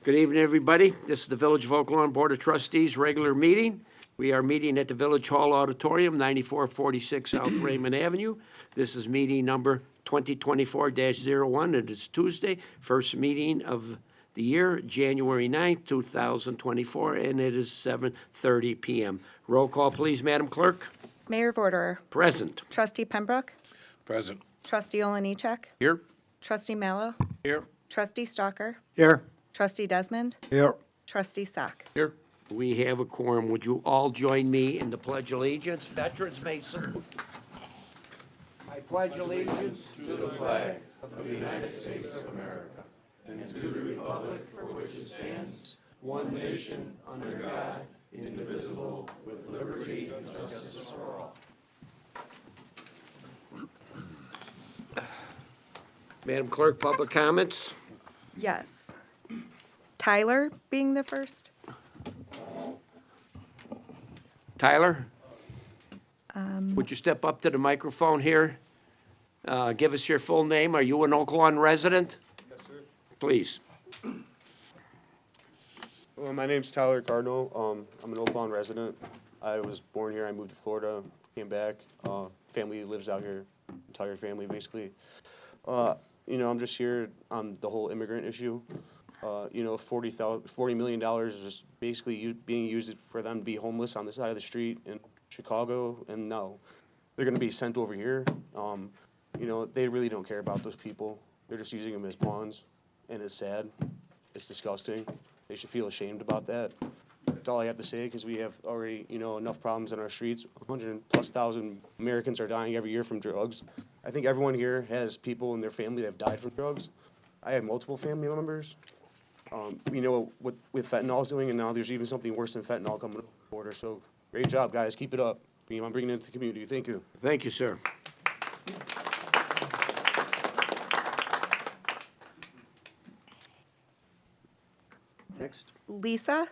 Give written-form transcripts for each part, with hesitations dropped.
Good evening, everybody. This is the Village of Oak Lawn Board of Trustees regular meeting. We are meeting at the Village Hall Auditorium, 9446 South Raymond Avenue. This is meeting number 2024-01. It is Tuesday, first meeting of the year, January 9th, 2024, and it is 7:30 p.m. Roll call, please, Madam Clerk. Mayor Vorderer. Present. Trustee Pembroke. Present. Trustee Olenichek. Here. Trustee Mallow. Here. Trustee Stalker. Here. Trustee Desmond. Here. Trustee Sack. Here. We have a quorum. Would you all join me in the Pledge of Allegiance? Veterans may salute. I pledge allegiance to the flag of the United States of America and to the republic for which it stands, one nation, under God, indivisible, with liberty and justice for all. Madam Clerk, public comments? Yes. Tyler being the first. Tyler? Would you step up to the microphone here? Give us your full name. Are you an Oak Lawn resident? Yes, sir. Please. Well, my name's Tyler Cardinal. I'm an Oak Lawn resident. I was born here. I moved to Florida, came back. Family lives out here, entire family basically. I'm just here on the whole immigrant issue. $40 million is just basically being used for them to be homeless on the side of the street in Chicago, and no, they're going to be sent over here. They really don't care about those people. They're just using them as pawns, and it's sad. It's disgusting. They should feel ashamed about that. That's all I have to say, because we have already, enough problems in our streets. 100,000+ Americans are dying every year from drugs. I think everyone here has people in their family that have died from drugs. I have multiple family members. What with fentanyl is doing, and now there's even something worse than fentanyl coming over the border. So great job, guys. Keep it up. I'm bringing it into the community. Thank you. Thank you, sir. Next. Lisa.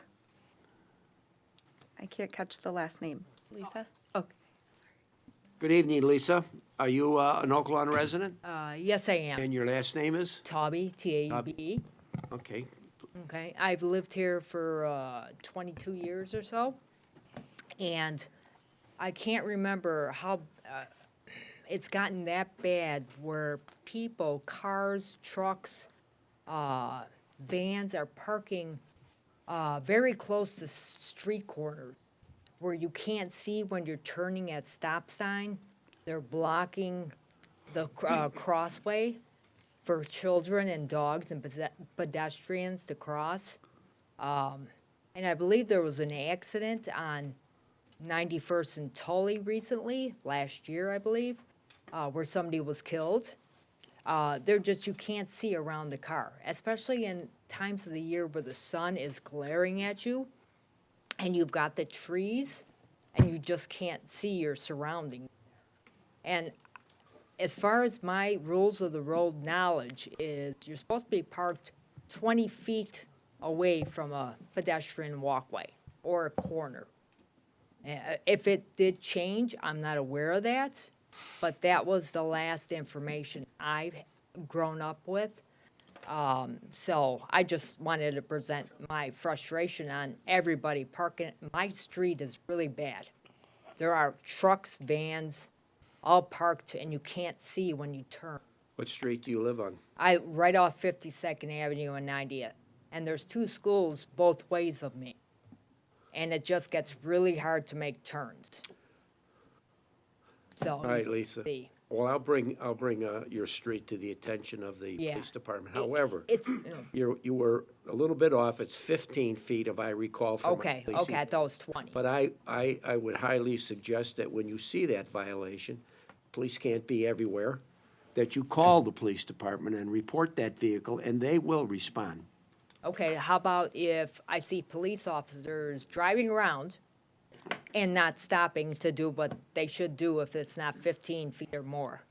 I can't catch the last name. Lisa? Oh, Good evening, Lisa. Are you an Oak Lawn resident? Yes, I am. And your last name is? Taube, T-A-U-B-E. Okay. Okay, I've lived here for 22 years or so, and I can't remember how it's gotten that bad where people, cars, trucks, vans are parking very close to street corners where you can't see when you're turning at stop sign. They're blocking the crossway for children and dogs and pedestrians to cross. And I believe there was an accident on 91st and Tully recently, last year, I believe, where somebody was killed. You can't see around the car, especially in times of the year where the sun is glaring at you and you've got the trees and you just can't see your surroundings. And as far as my rules of the road knowledge is, you're supposed to be parked 20 feet away from a pedestrian walkway or a corner. If it did change, I'm not aware of that, but that was the last information I've grown up with. So I just wanted to present my frustration on everybody parking. My street is really bad. There are trucks, vans, all parked, and you can't see when you turn. What street do you live on? Right off 52nd Avenue and 90th, and there's two schools both ways of me, and it just gets really hard to make turns. So. All right, Lisa. See. Well, I'll bring your street to the attention of the Yeah. police department. However, It's, you were a little bit off. It's 15 feet, if I recall from okay, my policing. I thought it was 20. But I would highly suggest that when you see that violation, police can't be everywhere, that you call the police department and report that vehicle, and they will respond. Okay, how about if I see police officers driving around and not stopping to do what they should do if it's not 15 feet or more?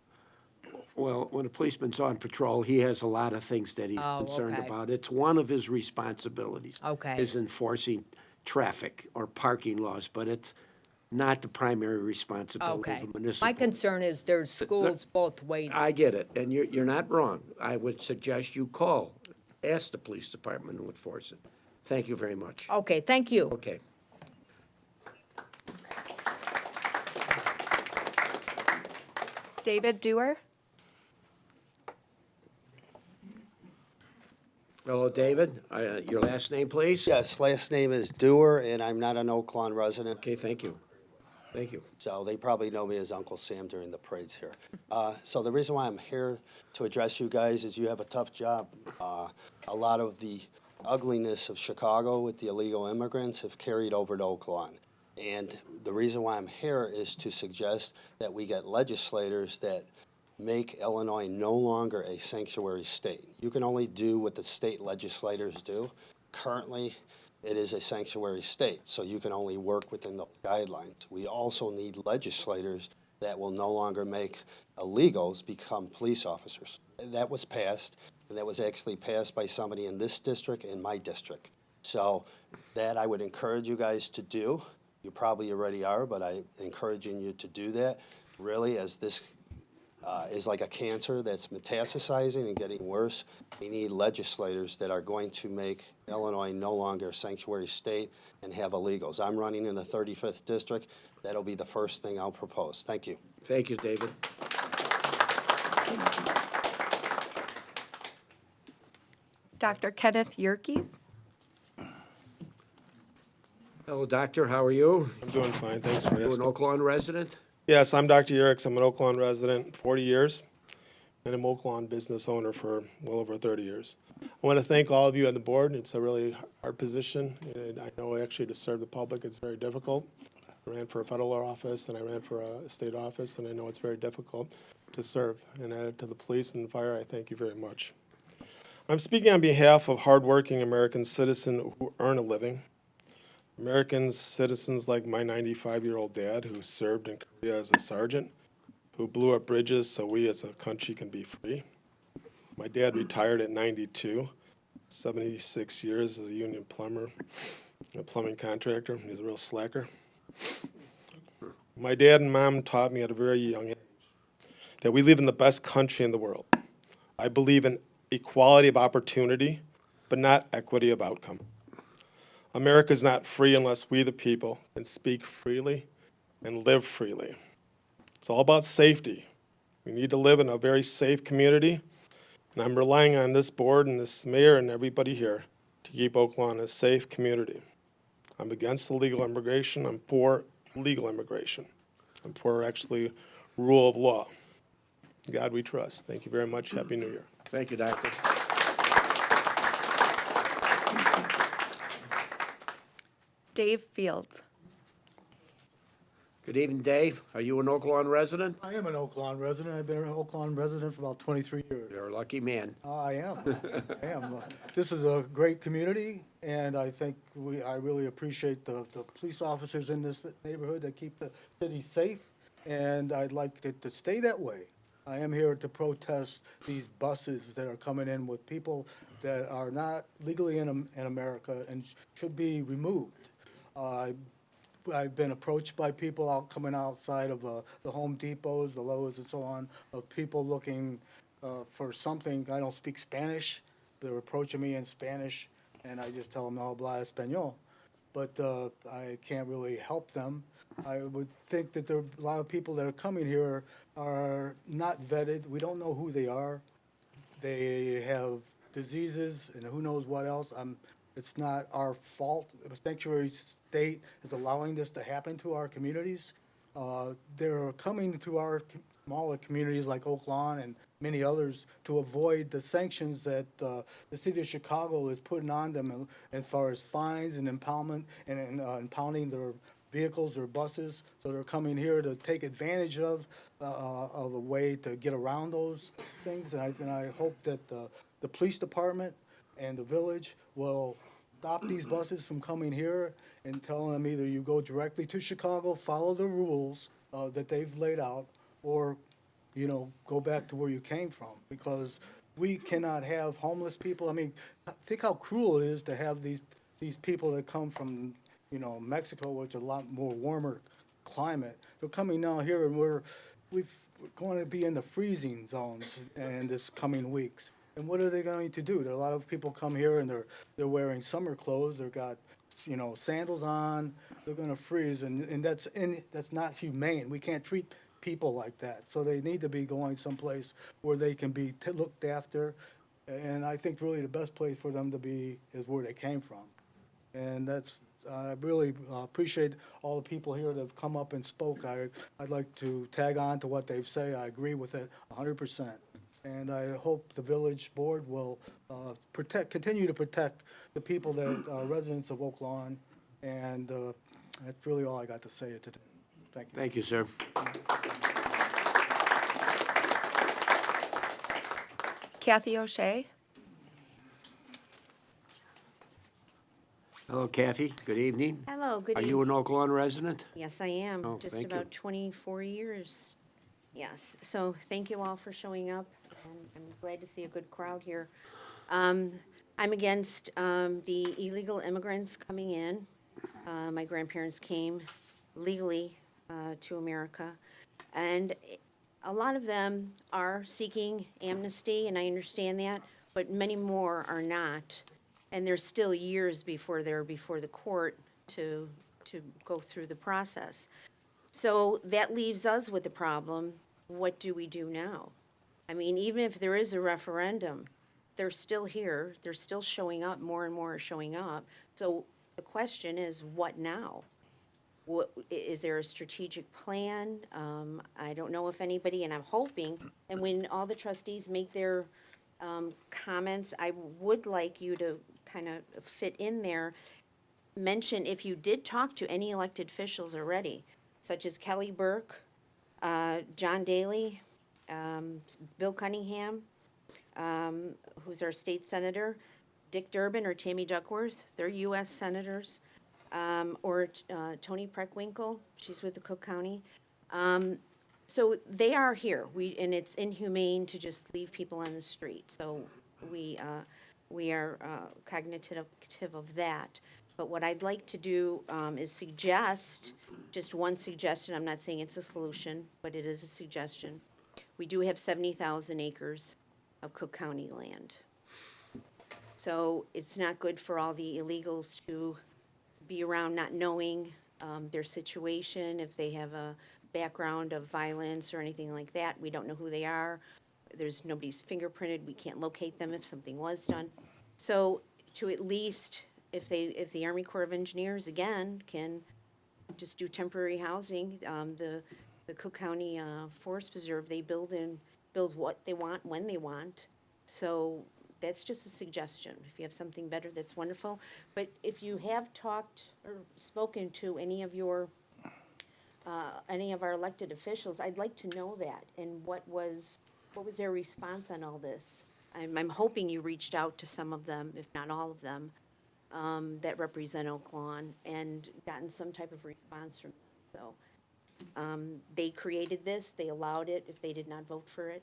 Well, when a policeman's on patrol, he has a lot of things that he's Oh, concerned okay. about. It's one of his responsibilities. Okay. Is enforcing traffic or parking laws, but it's not the primary responsibility Okay. of a municipal. My concern is there's schools both ways. I get it, and you're not wrong. I would suggest you call ask the police department to enforce it. Thank you very much. Okay, thank you. Okay. David Dewar. Hello, David. Your last name, please? Yes, last name is Dewar, and I'm not an Oak Lawn resident, Okay, thank you. Thank you. so they probably know me as Uncle Sam during the parades here. So the reason why I'm here to address you guys is you have a tough job. A lot of the ugliness of Chicago with the illegal immigrants have carried over to Oak Lawn. And the reason why I'm here is to suggest that we get legislators that make Illinois no longer a sanctuary state. You can only do what the state legislators do. Currently, it is a sanctuary state, so you can only work within the guidelines. We also need legislators that will no longer make illegals become police officers. That was passed, and that was actually passed by somebody in this district and my district. So that I would encourage you guys to do. You probably already are, but I'm encouraging you to do that, really, as this is like a cancer that's metastasizing and getting worse. We need legislators that are going to make Illinois no longer a sanctuary state and have illegals. I'm running in the 35th district. That'll be the first thing I'll propose. Thank you. Thank you, David. Dr. Kenneth Yerkes. Hello, doctor. How are you? I'm doing fine, thanks for You an asking. Oak Lawn resident? Yes, I'm Dr. Yerkes. I'm an Oak Lawn resident, 40 years, and I'm Oak Lawn business owner for well over 30 years. I want to thank all of you on the board. It's a really hard position, and I know actually to serve the public, it's very difficult. I ran for a federal office, and I ran for a state office, and I know it's very difficult to serve. And to the police and fire, I thank you very much. I'm speaking on behalf of hardworking American citizens who earn a living. Americans, citizens like my 95-year-old dad who served in Korea as a sergeant, who blew up bridges so we as a country can be free. My dad retired at 92, 76 years as a union plumber, a plumbing contractor. He's a real slacker. My dad and mom taught me at a very young age that we live in the best country in the world. I believe in equality of opportunity, but not equity of outcome. America is not free unless we, the people, can speak freely and live freely. It's all about safety. We need to live in a very safe community, and I'm relying on this board and this mayor and everybody here to keep Oak Lawn a safe community. I'm against illegal immigration. I'm for legal immigration. I'm for actually rule of law. God we trust. Thank you very much. Happy New Year. Thank you, doctor. Dave Fields. Good evening, Dave. Are you an Oak Lawn resident? I am an Oak Lawn resident. I've been an Oak Lawn resident for about 23 years. You're a lucky man. I am. I am. This is a great community, and I think I really appreciate the police officers in this neighborhood that keep the city safe, and I'd like it to stay that way. I am here to protest these buses that are coming in with people that are not legally in America and should be removed. I've been approached by people coming outside of the Home Depots, the Lowe's and so on, of people looking for something. I don't speak Spanish. They're approaching me in Spanish, and I just tell them no habla español. But I can't really help them. I would think that there are a lot of people that are coming here are not vetted. We don't know who they are. They have diseases and who knows what else. It's not our fault. The sanctuary state is allowing this to happen to our communities. They're coming to our smaller communities like Oak Lawn and many others to avoid the sanctions that the city of Chicago is putting on them as far as fines and impoundment and impounding their vehicles or buses. So they're coming here to take advantage of a way to get around those things. And I hope that the police department and the village will stop these buses from coming here and tell them either you go directly to Chicago, follow the rules that they've laid out, or, go back to where you came from. Because we cannot have homeless people. I mean, think how cruel it is to have these people that come from, Mexico, which is a lot more warmer climate. They're coming down here, and we're going to be in the freezing zones in this coming weeks. And what are they going to do? There are a lot of people come here and they're wearing summer clothes, they've got, sandals on, they're gonna freeze, and that's not humane. We can't treat people like that. So they need to be going someplace where they can be looked after. And I think really the best place for them to be is where they came from. And I really appreciate all the people here that have come up and spoke. I'd like to tag on to what they've said. I agree with it 100%. And I hope the village board will continue to protect the people that are residents of Oak Lawn. And that's really all I got to say today. Thank you. Thank you, sir. Kathy O'Shea. Hello, Kathy. Good evening. Hello, good Are evening. you an Oak Lawn resident? Yes, I am. Oh, Just thank you. about 24 years. Yes, so thank you all for showing up, and I'm glad to see a good crowd here. I'm against the illegal immigrants coming in. My grandparents came legally to America, and a lot of them are seeking amnesty, and I understand that, but many more are not. And there's still years before they're before the court to go through the process. So that leaves us with the problem, what do we do now? I mean, even if there is a referendum, they're still here, they're still showing up, more and more are showing up. So the question is, what now? Is there a strategic plan? I don't know if anybody, and I'm hoping, and when all the trustees make their comments, I would like you to kind of fit in there, mention if you did talk to any elected officials already, such as Kelly Burke, John Daly, Bill Cunningham, who's our state senator, Dick Durbin or Tammy Duckworth, they're U.S. senators, or Tony Preckwinkle, she's with the Cook County. So they are here. And it's inhumane to just leave people on the street. So we are cognitive of that. But what I'd like to do is suggest, just one suggestion, I'm not saying it's a solution, but it is a suggestion. We do have 70,000 acres of Cook County land. So it's not good for all the illegals to be around not knowing their situation, if they have a background of violence or anything like that. We don't know who they are. There's nobody's fingerprinted. We can't locate them if something was done. So to at least, if the Army Corps of Engineers, again, can just do temporary housing, the Cook County Forest Preserve, they build what they want, when they want. So that's just a suggestion. If you have something better, that's wonderful. But if you have talked or spoken to any of our elected officials, I'd like to know that, and what was their response on all this? I'm hoping you reached out to some of them, if not all of them, that represent Oak Lawn, and gotten some type of response from them. So they created this, they allowed it, if they did not vote for it.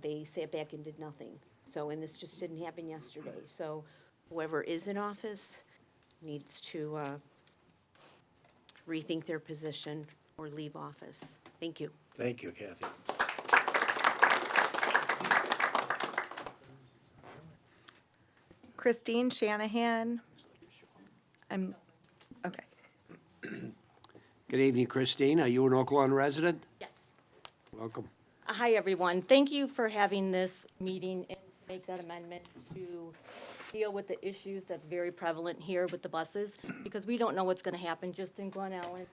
They sat back and did nothing. So, and this just didn't happen yesterday. So whoever is in office needs to rethink their position or leave office. Thank you. Thank you, Kathy. Christine Shanahan. Okay. Good evening, Christine. Are you an Oak Lawn resident? Yes. Welcome. Hi, everyone. Thank you for having this meeting and to make that amendment to deal with the issues that's very prevalent here with the buses, because we don't know what's going to happen. Just in Glen Ellen,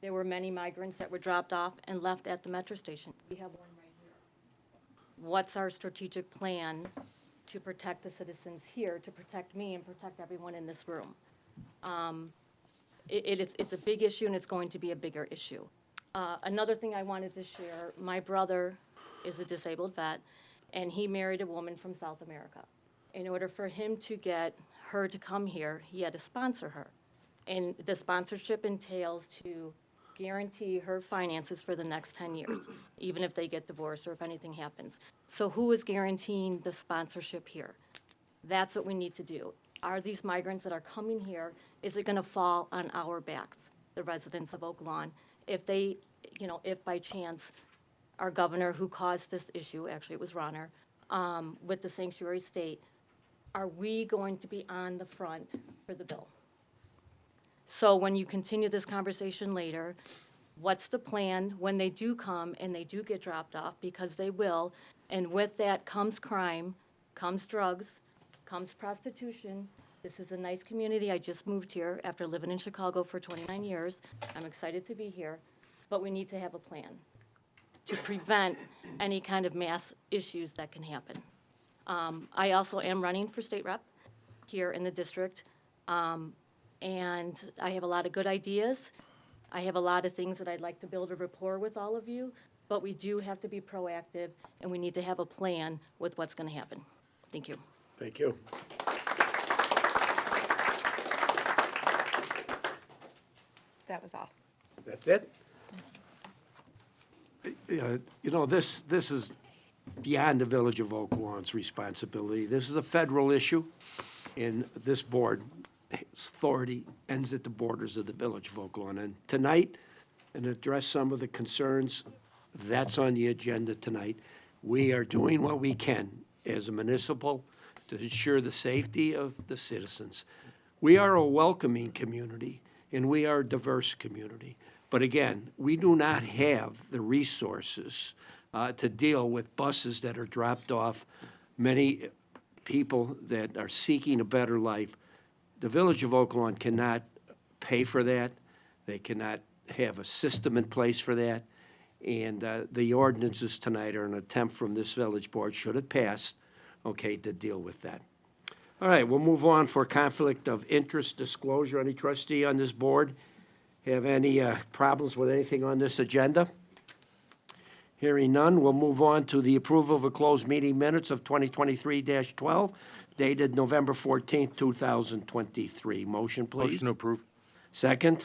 there were many migrants that were dropped off and left at the metro station. We have one right here. What's our strategic plan to protect the citizens here, to protect me and protect everyone in this room? It's a big issue, and it's going to be a bigger issue. Another thing I wanted to share, my brother is a disabled vet, and he married a woman from South America. In order for him to get her to come here, he had to sponsor her. And the sponsorship entails to guarantee her finances for the next 10 years, even if they get divorced or if anything happens. So who is guaranteeing the sponsorship here? That's what we need to do. Are these migrants that are coming here, is it gonna fall on our backs, the residents of Oak Lawn? If they, if by chance our governor who caused this issue, actually it was Ronner, with the sanctuary state, are we going to be on the front for the bill? So when you continue this conversation later, what's the plan when they do come and they do get dropped off, because they will, and with that comes crime, comes drugs, comes prostitution. This is a nice community. I just moved here after living in Chicago for 29 years. I'm excited to be here, but we need to have a plan to prevent any kind of mass issues that can happen. I also am running for state rep here in the district, and I have a lot of good ideas. I have a lot of things that I'd like to build a rapport with all of you, but we do have to be proactive, and we need to have a plan with what's going to happen. Thank you. Thank you. That was all. That's it? You know, this is beyond the Village of Oak Lawn's responsibility. This is a federal issue, and this board's authority ends at the borders of the Village of Oak Lawn. And tonight, and address some of the concerns that's on the agenda tonight, we are doing what we can as a municipal to ensure the safety of the citizens. We are a welcoming community, and we are a diverse community. But again, we do not have the resources to deal with buses that are dropped off, many people that are seeking a better life. The Village of Oak Lawn cannot pay for that. They cannot have a system in place for that. And the ordinances tonight are an attempt from this village board, should it pass, okay, to deal with that. All right, we'll move on for conflict of interest disclosure. Any trustee on this board have any problems with anything on this agenda? Hearing none, we'll move on to the approval of a closed meeting minutes of 2023-12, dated November 14th, 2023. Motion, please. Motion to approve. Second.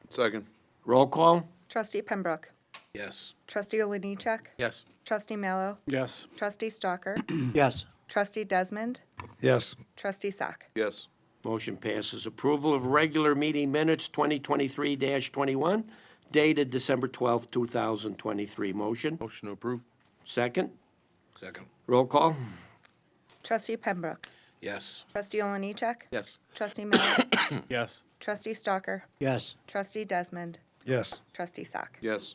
Second. Roll call. Trustee Pembroke. Yes. Trustee Oliniechek. Yes. Trustee Mallow. Yes. Trustee Stalker. Yes. Trustee Desmond. Yes. Trustee Sack. Yes. Motion passes. Approval of regular meeting minutes 2023-21, dated December 12th, 2023. Motion. Motion to approve. Second. Second. Roll call. Trustee Pembroke. Yes. Trustee Oliniechek. Yes. Trustee Mallow. Yes. Trustee Stalker. Yes. Trustee Desmond. Yes. Trustee Sack. Yes.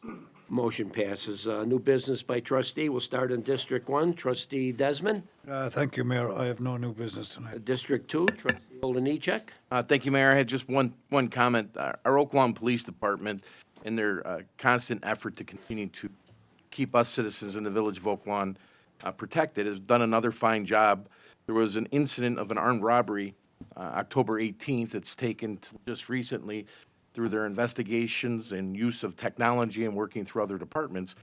Motion passes. New business by trustee. We'll start in District 1. Trustee Desmond. Thank you, Mayor. I have no new business tonight. District 2. Trustee Oliniechek. Thank you, Mayor. I had just one comment. Our Oak Lawn Police Department, in their constant effort to continue to keep us citizens in the Village of Oak Lawn protected, has done another fine job. There was an incident of an armed robbery October 18th. It's taken just recently through their investigations and use of technology and working through other departments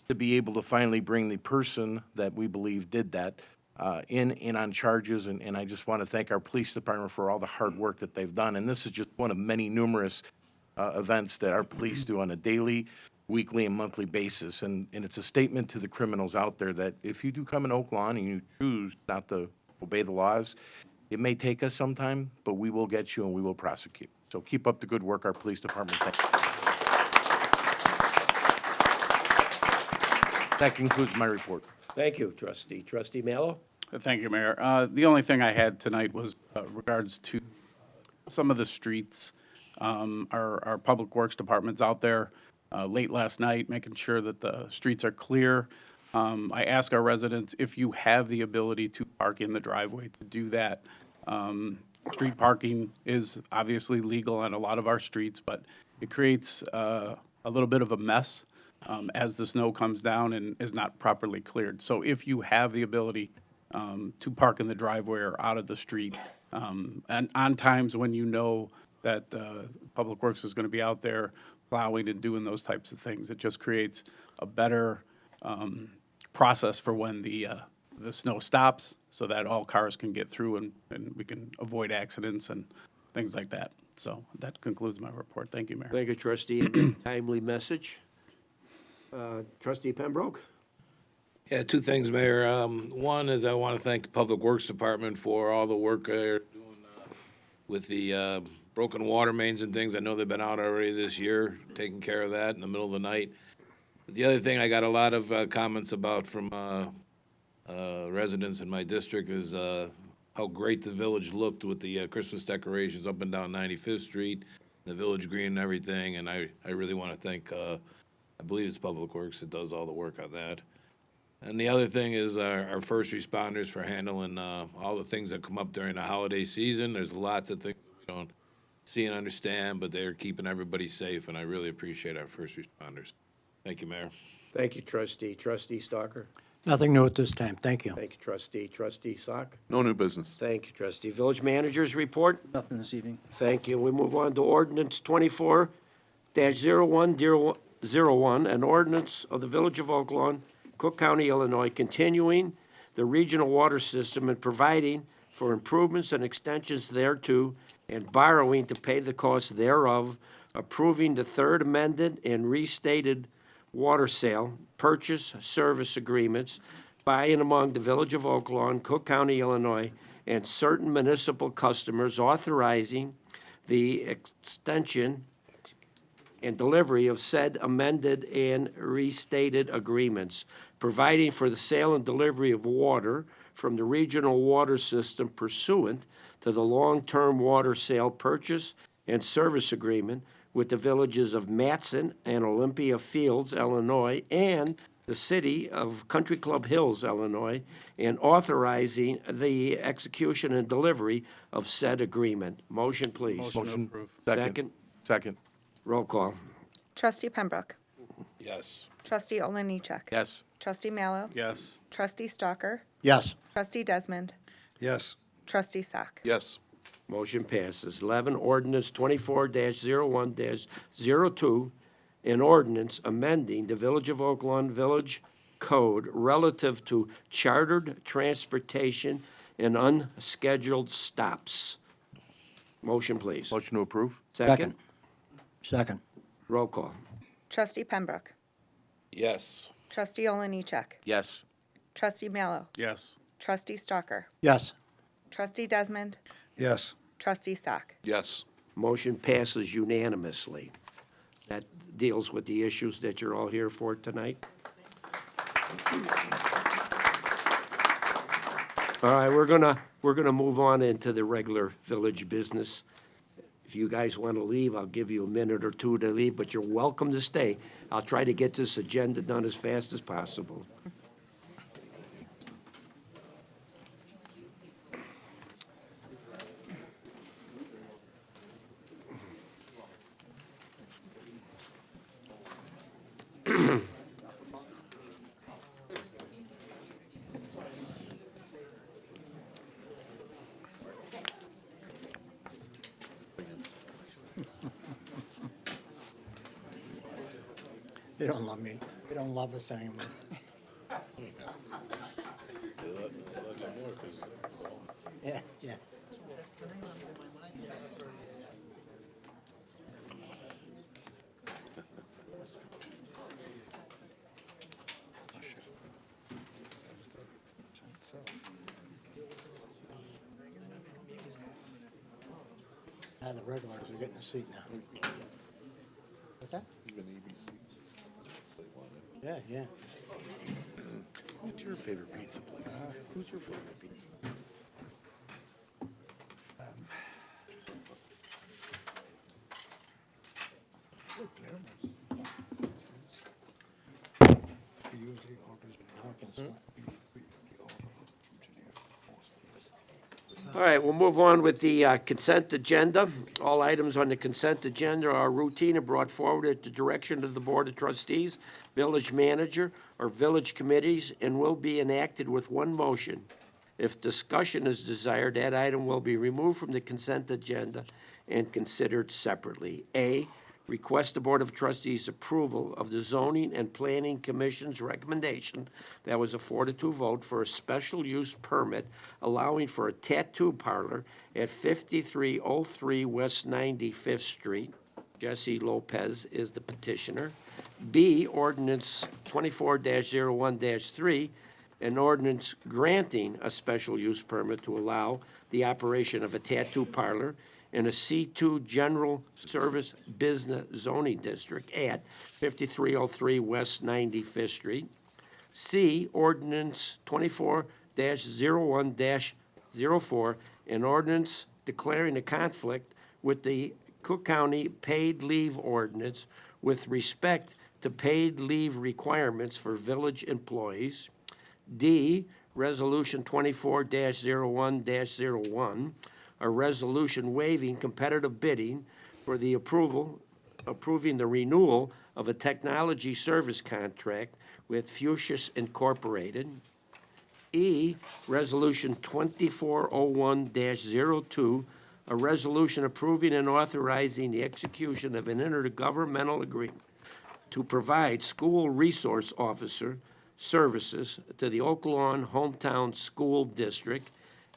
to be able to finally bring the person that we believe did that in on charges. And I just want to thank our police department for all the hard work that they've done. And this is just one of many numerous events that our police do on a daily, weekly, and monthly basis. And it's a statement to the criminals out there that if you do come in Oak Lawn and you choose not to obey the laws, it may take us some time, but we will get you and we will prosecute. So keep up the good work, our police department. Thank you. That concludes my report. Thank you, trustee. Trustee Mallow. Thank you, Mayor. The only thing I had tonight was regards to some of the streets. Our Public Works Department's out there late last night, making sure that the streets are clear. I ask our residents if you have the ability to park in the driveway to do that. Street parking is obviously legal on a lot of our streets, but it creates a little bit of a mess as the snow comes down and is not properly cleared. So if you have the ability to park in the driveway or out of the street, and on times when you know that Public Works is going to be out there plowing and doing those types of things, it just creates a better process for when the snow stops so that all cars can get through and we can avoid accidents and things like that. So that concludes my report. Thank you, Mayor. Thank you, trustee. Timely message. Trustee Pembroke. Yeah, two things, Mayor. One is I want to thank the Public Works Department for all the work they're doing with the broken water mains and things. I know they've been out already this year, taking care of that in the middle of the night. The other thing, I got a lot of comments about from residents in my district is how great the village looked with the Christmas decorations up and down 95th Street, the village green and everything, and I really want to thank, I believe it's Public Works that does all the work on that. And the other thing is our first responders for handling all the things that come up during the holiday season. There's lots of things we don't see and understand, but they're keeping everybody safe, and I really appreciate our first responders. Thank you, Mayor. Thank you, trustee. Trustee Stalker? Nothing new at this time. Thank you. Thank you, trustee. Trustee Sock? No new business. Thank you, trustee. Village managers report? Nothing this evening. Thank you. We move on to ordinance 24-0101, an ordinance of the Village of Oak Lawn, Cook County, Illinois, continuing the regional water system and providing for improvements and extensions thereto, and borrowing to pay the costs thereof, approving the third amended and restated water sale, purchase, service agreements by and among the Village of Oak Lawn, Cook County, Illinois, and certain municipal customers, authorizing the extension and delivery of said amended and restated agreements, providing for the sale and delivery of water from the regional water system pursuant to the long-term water sale purchase and service agreement with the villages of Matson and Olympia Fields, Illinois, and the city of Country Club Hills, Illinois, and authorizing the execution and delivery of said agreement. Motion, please. Motion to approve. Second. Second. Roll call. Trustee Pembroke. Yes. Trustee Oliniechek. Yes. Trustee Mallow. Yes. Trustee Stalker. Yes. Trustee Desmond. Yes. Trustee Sock. Yes. Motion passes. 11, ordinance 24-01-02, an ordinance amending the Village of Oak Lawn Village Code relative to chartered transportation and unscheduled stops. Motion, please. Motion to approve? Second. Second. Roll call. Trustee Pembroke. Yes. Trustee Oliniechek. Yes. Trustee Mallow. Yes. Trustee Stalker. Yes. Trustee Desmond. Yes. Trustee Sock. Yes. Motion passes unanimously. That deals with the issues that you're all here for tonight. All right, we're gonna move on into the regular village business. If you guys want to leave, I'll give you a minute or two to leave, but you're welcome to stay. I'll try to get this agenda done as fast as possible. They don't love me. They don't love us anymore. Yeah, yeah. Now the regulars are getting a seat now. What's that? Yeah, yeah. Who's your favorite pizza place? Who's your favorite pizza? All right, we'll move on with the consent agenda. All items on the consent agenda are routine and brought forward at the direction of the Board of Trustees, village manager, or village committees, and will be enacted with one motion. If discussion is desired, that item will be removed from the consent agenda and considered separately. A, request the Board of Trustees approval of the Zoning and Planning Commission's recommendation, that was a 4-2 vote, for a special use permit allowing for a tattoo parlor at 5303 West 95th Street. Jesse Lopez is the petitioner. B, ordinance 24-01-3, an ordinance granting a special use permit to allow the operation of a tattoo parlor in a C2 General Service Business Zoning District at 5303 West 95th Street. C, ordinance 24-01-04, an ordinance declaring a conflict with the Cook County paid leave ordinance with respect to paid leave requirements for village employees. D, Resolution 24-01-01, a resolution waiving competitive bidding for the approving the renewal of a technology service contract with Fuchsius Incorporated. E, Resolution 2401-02, a resolution approving and authorizing the execution of an intergovernmental agreement to provide school resource officer services to the Oak Lawn Hometown School District.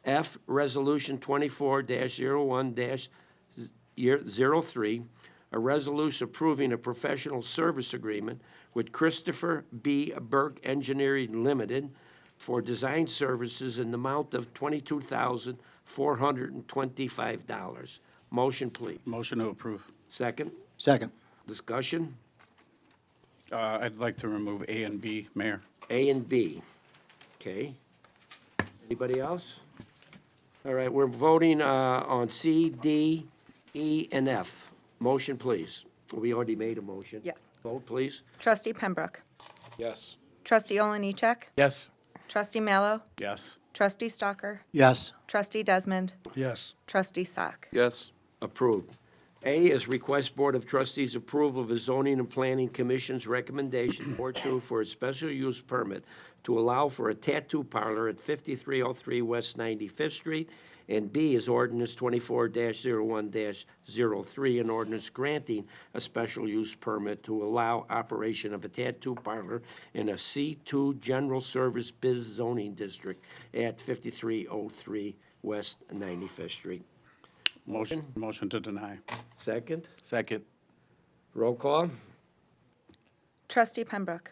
F, Resolution 24-01-03, a resolution approving a professional service agreement with Christopher B. Burke Engineering Limited for design services in the amount of $22,425. Motion, please. Motion to approve. Second, Second. discussion. I'd like to remove A and B, Mayor. A and B. Okay. Anybody else? All right, we're voting on C, D, E, and F. Motion, please. We already made a motion. Yes. Vote, please. Trustee Pembroke. Yes. Trustee Oliniechek. Yes. Trustee Mallow. Yes. Trustee Stalker. Yes. Trustee Desmond. Yes. Trustee Sock. Yes. Approved. A is request Board of Trustees approval of the Zoning and Planning Commission's recommendation, Board 2, for a special use permit to allow for a tattoo parlor at 5303 West 95th Street. And B is ordinance 24-01-03, an ordinance granting a special use permit to allow operation of a tattoo parlor in a C2 General Service Biz Zoning District at 5303 West 95th Street. Motion to deny. Second, Second. roll call. Trustee Pembroke.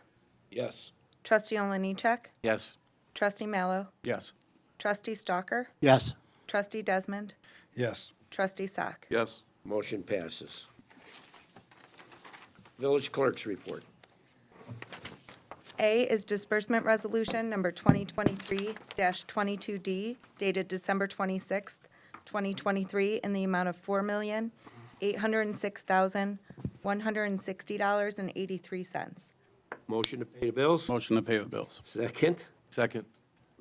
Yes. Trustee Oliniechek. Yes. Trustee Mallow. Yes. Trustee Stalker. Yes. Trustee Desmond. Yes. Trustee Sock. Yes. Motion passes. Village Clerk's report. A is disbursement resolution number 2023-22D dated December 26th, 2023, in the amount of $4,806,160.83. Motion to pay the bills. Motion to pay the bills. Second, Second.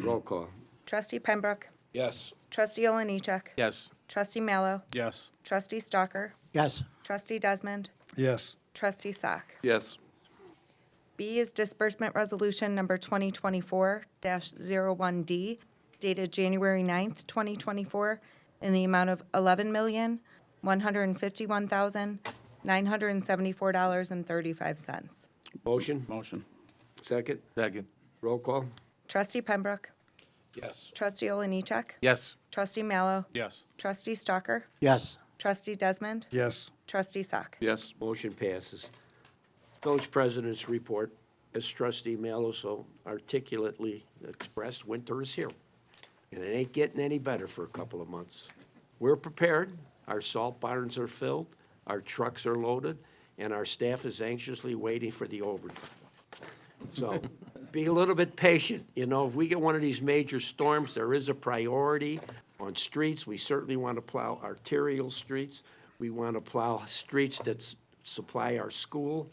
roll call. Trustee Pembroke. Yes. Trustee Oliniechek. Yes. Trustee Mallow. Yes. Trustee Stalker. Yes. Trustee Desmond. Yes. Trustee Sock. Yes. B is disbursement resolution number 2024-01D dated January 9th, 2024, in the amount of $11,151,974.35. Motion, Motion. second, Second. roll call. Trustee Pembroke. Yes. Trustee Oliniechek. Yes. Trustee Mallow. Yes. Trustee Stalker. Yes. Trustee Desmond. Yes. Trustee Sock. Yes. Motion passes. Village President's report, as Trustee Mallow so articulately expressed, winter is here. And it ain't getting any better for a couple of months. We're prepared, our salt barns are filled, our trucks are loaded, and our staff is anxiously waiting for the overtime. So be a little bit patient. You know, if we get one of these major storms, there is a priority on streets. We certainly want to plow arterial streets. We want to plow streets that supply our schools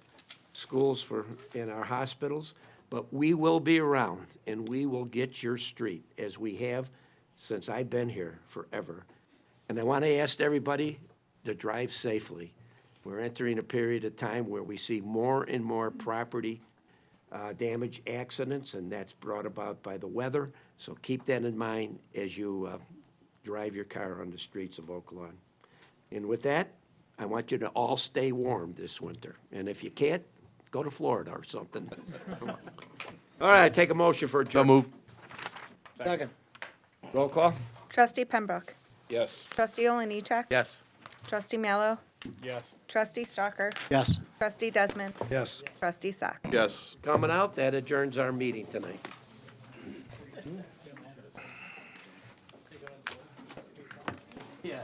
and our hospitals. But we will be around, and we will get your street, as we have since I've been here forever. And I want to ask everybody to drive safely. We're entering a period of time where we see more and more property damage accidents, and that's brought about by the weather. So keep that in mind as you drive your car on the streets of Oak Lawn. And with that, I want you to all stay warm this winter. And if you can't, go to Florida or something. All right, take a motion for So adjournment. move. Second. Roll call? Trustee Pembroke. Yes. Trustee Oliniechek. Yes. Trustee Mallow. Yes. Trustee Stalker. Yes. Trustee Desmond. Yes. Trustee Sock. Yes. Coming out, that adjourns our meeting tonight. Yeah.